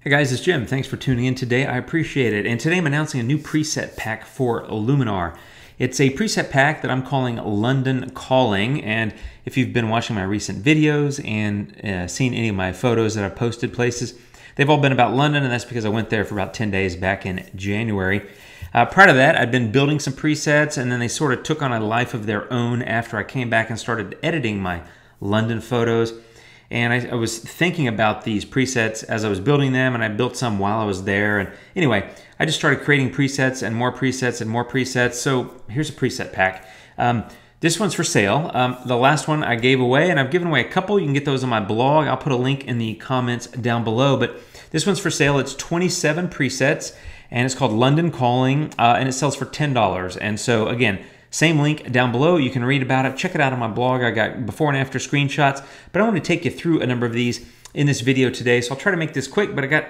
Hey guys, it's Jim. Thanks for tuning in today. I appreciate it. And today I'm announcing a new preset pack for Luminar. It's a preset pack that I'm calling London Calling. And if you've been watching my recent videos and seen any of my photos that I've posted places, they've all been about London, and that's because I went there for about 10 days back in January. Prior to that, I'd been building some presets, and then they sort of took on a life of their own after I came back and started editing my London photos. And I was thinking about these presets as I was building them, and I built some while I was there. And anyway, I just started creating presets and more presets and more presets. So here's a preset pack. This one's for sale. The last one I gave away, and I've given away a couple. You can get those on my blog. I'll put a link in the comments down below. But this one's for sale. It's 27 presets, and it's called London Calling, and it sells for $10. And so again, same link down below. You can read about it. Check it out on my blog. I got before and after screenshots. But I want to take you through a number of these in this video today. So I'll try to make this quick, but I got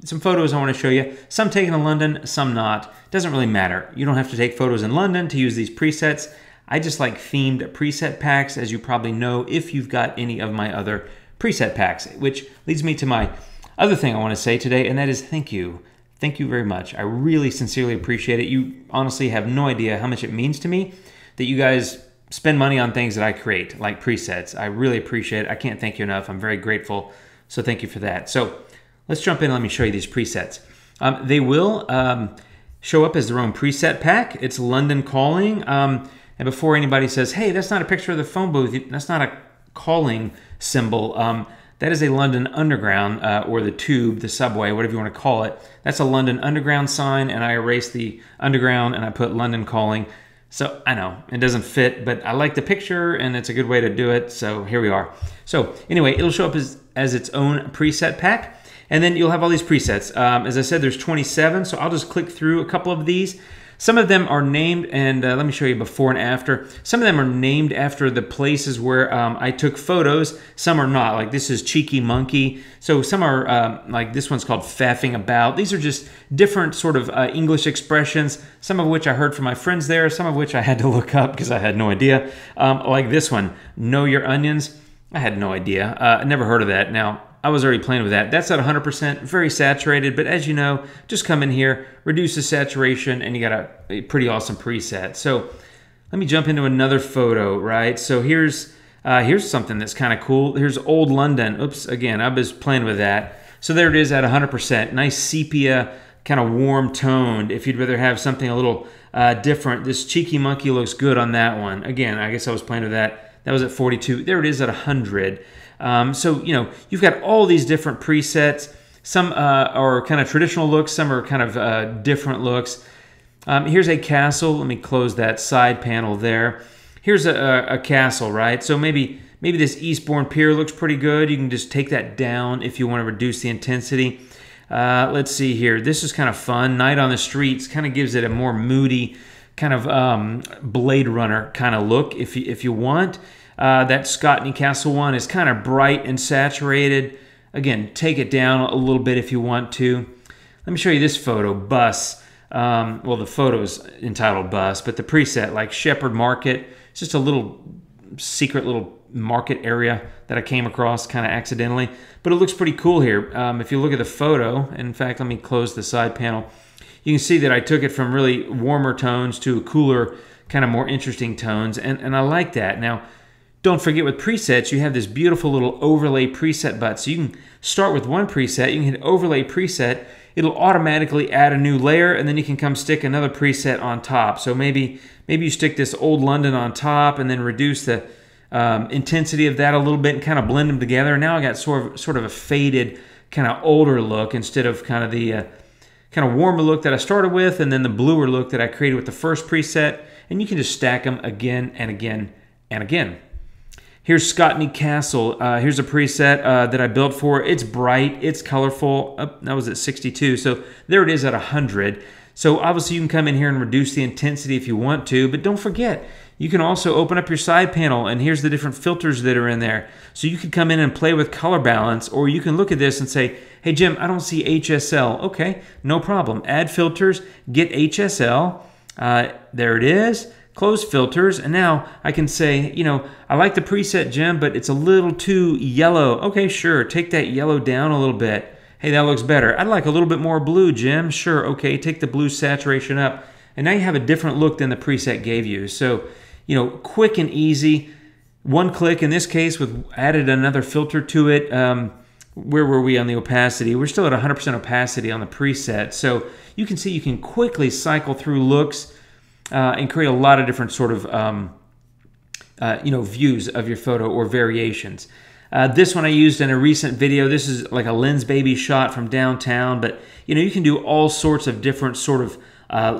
some photos I want to show you. Some taken in London, some not. Doesn't really matter. You don't have to take photos in London to use these presets. I just like themed preset packs, as you probably know if you've got any of my other preset packs, which leads me to my other thing I want to say today, and that is thank you. Thank you very much. I really sincerely appreciate it. You honestly have no idea how much it means to me that you guys spend money on things that I create, like presets. I really appreciate it. I can't thank you enough. I'm very grateful. So thank you for that. So let's jump in and let me show you these presets. They will show up as their own preset pack. It's London Calling. And before anybody says, hey, that's not a picture of the phone booth, that's not a calling symbol, that is a London Underground, or the tube, the subway, whatever you want to call it. That's a London Underground sign, and I erased the Underground and I put London Calling. So I know it doesn't fit, but I like the picture and it's a good way to do it. So here we are. So anyway, it'll show up as its own preset pack, and then you'll have all these presets. As I said, there's 27, so I'll just click through a couple of these. Some of them are named, and let me show you before and after. Some of them are named after the places where I took photos. Some are not, like this is Cheeky Monkey. So some are, like this one's called Faffing About. These are just different sort of English expressions, some of which I heard from my friends there, some of which I had to look up because I had no idea. Like this one, Know Your Onions. I had no idea. I never heard of that. Now, I was already playing with that. That's at 100%, very saturated, but as you know, just come in here, reduce the saturation, and you got a pretty awesome preset. So let me jump into another photo, right? So here's something that's kind of cool. Here's Old London. Oops, again, I was playing with that. So there it is at 100%. Nice sepia, kind of warm toned. If you'd rather have something a little different, this Cheeky Monkey looks good on that one. Again, I guess I was playing with that. That was at 42. There it is at 100. So, you know, you've got all these different presets. Some are kind of traditional looks. Some are kind of different looks. Here's a castle. Let me close that side panel there. Here's a castle, right? So maybe this Eastbourne Pier looks pretty good. You can just take that down if you want to reduce the intensity. Let's see here. This is kind of fun. Night on the Streets kind of gives it a more moody kind of Blade Runner kind of look if you want. That Scotney Castle one is kind of bright and saturated. Again, take it down a little bit if you want to. Let me show you this photo, Bus. Well, the photo's entitled Bus, but the preset, like Shepherd Market, it's just a little secret little market area that I came across kind of accidentally. But it looks pretty cool here. If you look at the photo, in fact, let me close the side panel. You can see that I took it from really warmer tones to cooler, kind of more interesting tones, and I like that. Now, don't forget with presets, you have this beautiful little overlay preset button. So you can start with one preset, you can hit overlay preset, it'll automatically add a new layer, and then you can come stick another preset on top. So maybe you stick this Old London on top and then reduce the intensity of that a little bit and kind of blend them together. And now I got sort of a faded, kind of older look instead of kind of the kind of warmer look that I started with, and then the bluer look that I created with the first preset. And you can just stack them again and again and again. Here's Scotney Castle. Here's a preset that I built for. It's bright, it's colorful. Oh, that was at 62, so there it is at 100. So obviously you can come in here and reduce the intensity if you want to, but don't forget, you can also open up your side panel, and here's the different filters that are in there. So you could come in and play with color balance, or you can look at this and say, hey Jim, I don't see HSL. Okay, no problem. Add filters, get HSL. There it is. Close filters, and now I can say, you know, I like the preset, Jim, but it's a little too yellow. Okay, sure, take that yellow down a little bit. Hey, that looks better. I'd like a little bit more blue, Jim. Sure, okay, take the blue saturation up. And now you have a different look than the preset gave you. So, you know, quick and easy. One click in this case, with added another filter to it. Where were we on the opacity? We're still at 100% opacity on the preset. So you can see you can quickly cycle through looks and create a lot of different sort of views of your photo or variations. This one I used in a recent video. This is like a lens baby shot from downtown, but you know, you can do all sorts of different sort of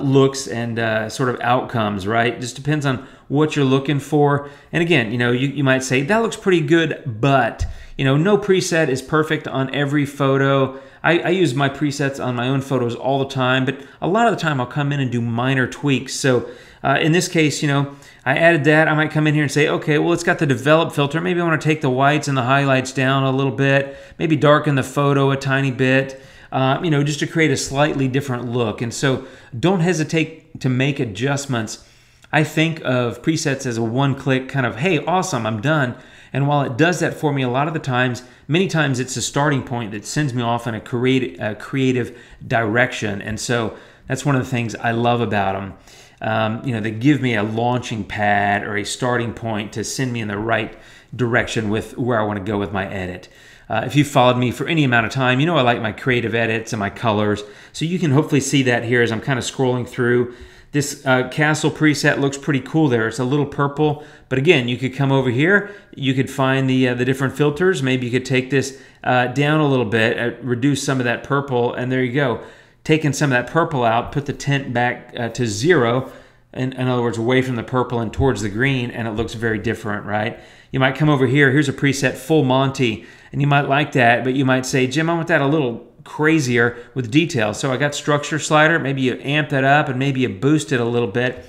looks and sort of outcomes, right? Just depends on what you're looking for. And again, you know, you might say that looks pretty good, but you know, no preset is perfect on every photo. I use my presets on my own photos all the time, but a lot of the time I'll come in and do minor tweaks. So in this case, you know, I added that. I might come in here and say, okay, well, it's got the develop filter. Maybe I want to take the whites and the highlights down a little bit, maybe darken the photo a tiny bit, you know, just to create a slightly different look. And so don't hesitate to make adjustments. I think of presets as a one-click kind of, hey, awesome, I'm done. And while it does that for me a lot of the times, many times it's a starting point that sends me off in a creative direction. And so that's one of the things I love about them. You know, they give me a launching pad or a starting point to send me in the right direction with where I want to go with my edit. If you've followed me for any amount of time, you know I like my creative edits and my colors. So you can hopefully see that here as I'm kind of scrolling through. This castle preset looks pretty cool there. It's a little purple, but again, you could come over here. You could find the different filters. Maybe you could take this down a little bit, reduce some of that purple, and there you go. Taking some of that purple out, put the tint back to 0, in other words, away from the purple and towards the green, and it looks very different, right? You might come over here. Here's a preset, Full Monty, and you might like that, but you might say, Jim, I want that a little crazier with detail. So I got structure slider. Maybe you amp that up and maybe you boost it a little bit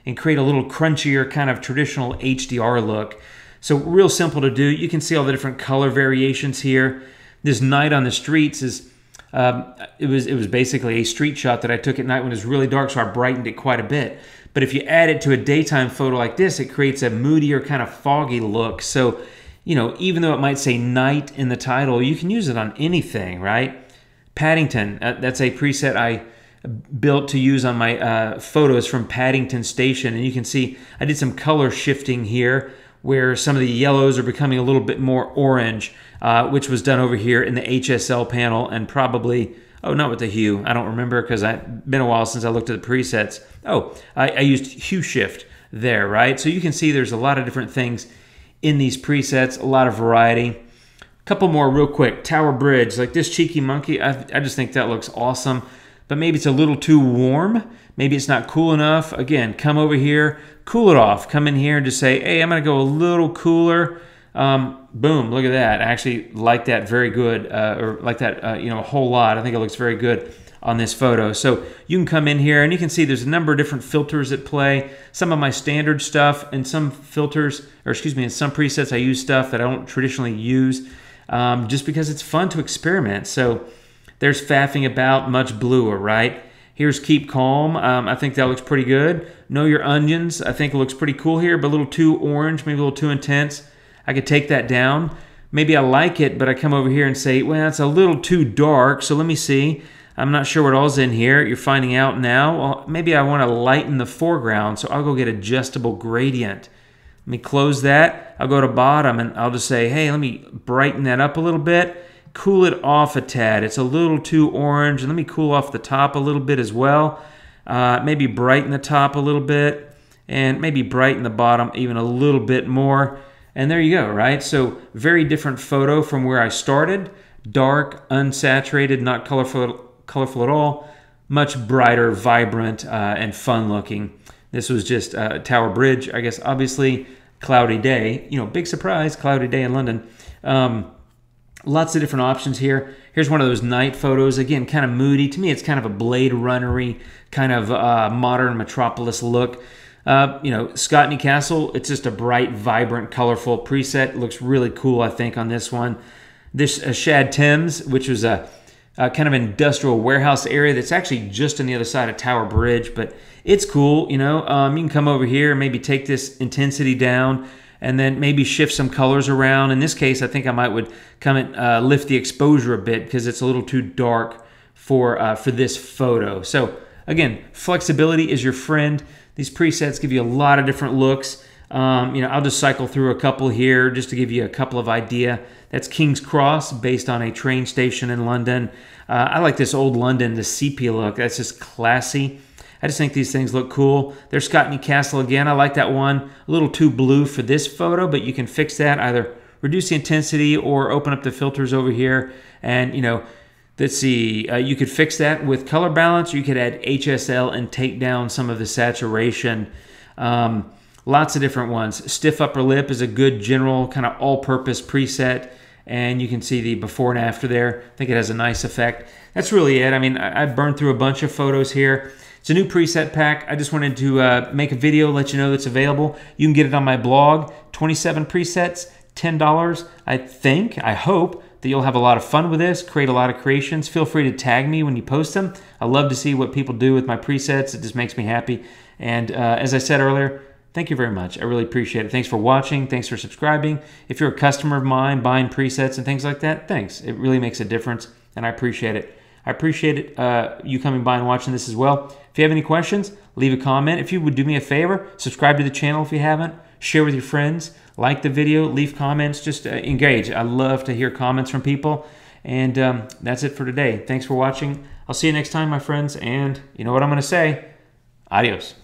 and create a little crunchier kind of traditional HDR look. So real simple to do. You can see all the different color variations here. This night on the streets is it was basically a street shot that I took at night when it was really dark, so I brightened it quite a bit. But if you add it to a daytime photo like this, it creates a moodier kind of foggy look. So, you know, even though it might say night in the title, you can use it on anything, right? Paddington, that's a preset I built to use on my photos from Paddington Station. And you can see I did some color shifting here where some of the yellows are becoming a little bit more orange, which was done over here in the HSL panel and probably, oh, not with the hue. I don't remember because it's been a while since I looked at the presets. Oh, I used hue shift there, right? So you can see there's a lot of different things in these presets, a lot of variety. Couple more real quick. Tower Bridge, like this cheeky monkey, I just think that looks awesome, but maybe it's a little too warm. Maybe it's not cool enough. Again, come over here, cool it off. Come in here and just say, hey, I'm going to go a little cooler. Boom, look at that. I actually like that very good, or like that, you know, a whole lot. I think it looks very good on this photo. So you can come in here and you can see there's a number of different filters at play. Some of my standard stuff and some filters, or excuse me, in some presets I use stuff that I don't traditionally use. Just because it's fun to experiment. So there's faffing about, much bluer, right? Here's Keep Calm. I think that looks pretty good. Know Your Onions. I think it looks pretty cool here, but a little too orange, maybe a little too intense. I could take that down. Maybe I like it, but I come over here and say, well, it's a little too dark, so let me see. I'm not sure what all's in here. You're finding out now. Well, maybe I want to lighten the foreground, so I'll go get adjustable gradient. Let me close that. I'll go to bottom and I'll just say, hey, let me brighten that up a little bit. Cool it off a tad. It's a little too orange. And let me cool off the top a little bit as well. Maybe brighten the top a little bit. And maybe brighten the bottom even a little bit more. And there you go, right? So very different photo from where I started. Dark, unsaturated, not colorful at all. Much brighter, vibrant, and fun looking. This was just Tower Bridge, I guess, obviously, cloudy day. You know, big surprise, cloudy day in London. Lots of different options here. Here's one of those night photos. Again, kind of moody. To me, it's kind of a Blade Runner-y, kind of modern metropolis look. You know, Scotney Castle, it's just a bright, vibrant, colorful preset. It looks really cool, I think, on this one. This Shad Thames, which was a kind of industrial warehouse area that's actually just on the other side of Tower Bridge, but it's cool, you know. You can come over here and maybe take this intensity down and then maybe shift some colors around. In this case, I think I would come and lift the exposure a bit because it's a little too dark for this photo. So again, flexibility is your friend. These presets give you a lot of different looks. I'll just cycle through a couple here just to give you a couple of idea. That's King's Cross, based on a train station in London. I like this old London, the sepia look. That's just classy. I just think these things look cool. There's Scotney Castle again. I like that one. A little too blue for this photo, but you can fix that. Either reduce the intensity or open up the filters over here. And, let's see, you could fix that with color balance, or you could add HSL and take down some of the saturation. Lots of different ones. Stiff upper lip is a good general kind of all-purpose preset, and you can see the before and after there. I think it has a nice effect. That's really it. I mean, I burned through a bunch of photos here. It's a new preset pack. I just wanted to make a video, let you know it's available. You can get it on my blog. 27 presets, $10. I hope that you'll have a lot of fun with this, create a lot of creations. Feel free to tag me when you post them. I love to see what people do with my presets. It just makes me happy. And as I said earlier, thank you very much. I really appreciate it. Thanks for watching. Thanks for subscribing. If you're a customer of mine buying presets and things like that, thanks. It really makes a difference, and I appreciate it. I appreciate it, you coming by and watching this as well. If you have any questions, leave a comment. If you would do me a favor, subscribe to the channel if you haven't. Share with your friends. Like the video. Leave comments. Just engage. I love to hear comments from people. And that's it for today. Thanks for watching. I'll see you next time, my friends. And you know what I'm going to say? Adios.